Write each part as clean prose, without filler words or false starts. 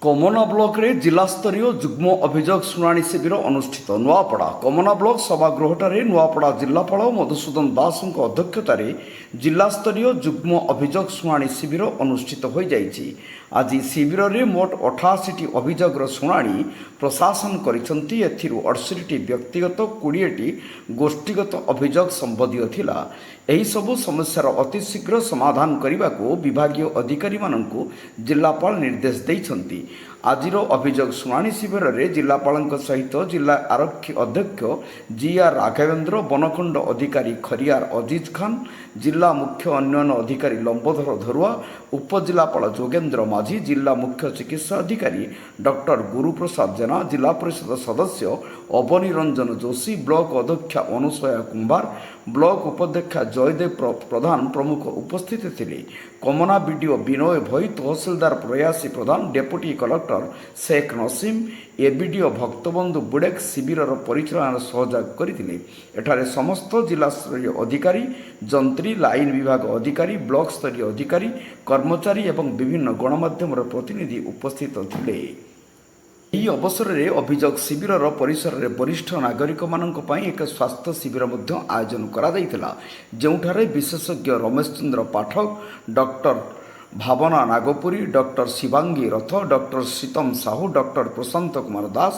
कमना ब्लॉक रे जिला स्तरीय जुग्म अभियोग शुणाणी शिविर अनुष्ठित नुआपड़ा कमना ब्लॉक सभागृहठारे नुआपड़ा जिलापाल मधुसूदन दास अध्यक्षतार जिला स्तरीय जुग्म अभियोग शुणाणी शिविर अनुष्ठित हो जाइछि। आज शिविर में मोट 88टी अभियोगर शुणाणी प्रशासन करिसेंती। एथिरु 68टी व्यक्तिगत 20टी गोष्ठीगत अभियोग संबंधी थिला। एही सबु समस्यार अतिशीघ्र समाधान करने को विभागीय अधिकारी माननकु जिलापाल निर्देश दैछंती। आजिर अभियोग शुणाणी शिविर में जिलापाल सहित जिला आरक्षी अध्यक्ष जी.आर. राघवेंद्र, वनखंड अधिकारी खरियार अजीज खान, जिला मुख्य उन्नयन अधिकारी लंबोधर धरुआ, उपजिलापाल जोगेन्द्र माझी, जिला मुख्य चिकित्सा अधिकारी डॉक्टर गुरुप्रसाद जेना, जिला परिषद सदस्य अवनी रंजन जोशी, ब्लॉक अध्यक्षा अनुसया कुंभार, ब्लॉक उपाध्यक्षा जयदेव प्रधान प्रमुख उपस्थित थे। कमना विडीओ विनय भई, तहसिलदार प्रयासी प्रधान, डेपुटी कलेक्टर शेख नसीम, एबीडीओ भक्तबंधु बुडेक शिविर परिचालन सहयोग करथिले। एठारे समस्त जिला स्तरीय अधिकारी, जंत्री, लाइन विभाग अधिकारी, ब्लॉक स्तरीय अधिकारी, कर्मचारी एवं विभिन्न गणमाध्यम प्रतिनिधि उपस्थित थिले। ଏହି ଅବସରରେ ଅଭିଯୋଗ ଶିବିରର ପରିସରରେ ବରିଷ୍ଠ ନାଗରିକମାନଙ୍କ ଏକ ସ୍ୱାସ୍ଥ୍ୟ ଶିବିର ମଧ୍ୟ ଆୟୋଜନ କରାଯାଇଥିଲା, ଯେଉଁଠାରେ ବିଶେଷଜ୍ଞ ରମେଶ ଚନ୍ଦ୍ର ପାଠକ, ଡକ୍ଟର ଭାବନା ନାଗପୁରୀ, ଡକ୍ଟର ଶିବାଙ୍ଗୀ ରଥ, ଡକ୍ଟର ଶୀତମ ସାହୁ, ଡକ୍ଟର ପ୍ରଶାନ୍ତ କୁମାର ଦାସ,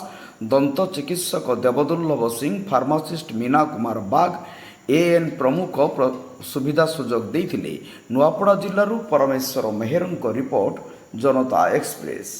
ଦନ୍ତ ଚିକିତ୍ସକ ଦେବଦୁର୍ଲଭ ସିଂ, ଫାର୍ମାସିଷ୍ଟ ମୀନା କୁମାର ବାଗ, ଏଏନ୍ ପ୍ରମୁଖ ସୁବିଧା ସୁଯୋଗ ଦେଇଥିଲେ। ନୂଆପଡ଼ା ଜିଲ୍ଲାରୁ ପରମେଶ୍ୱର ମେହେରଙ୍କ ରିପୋର୍ଟ, ଜନତା ଏକ୍ସପ୍ରେସ।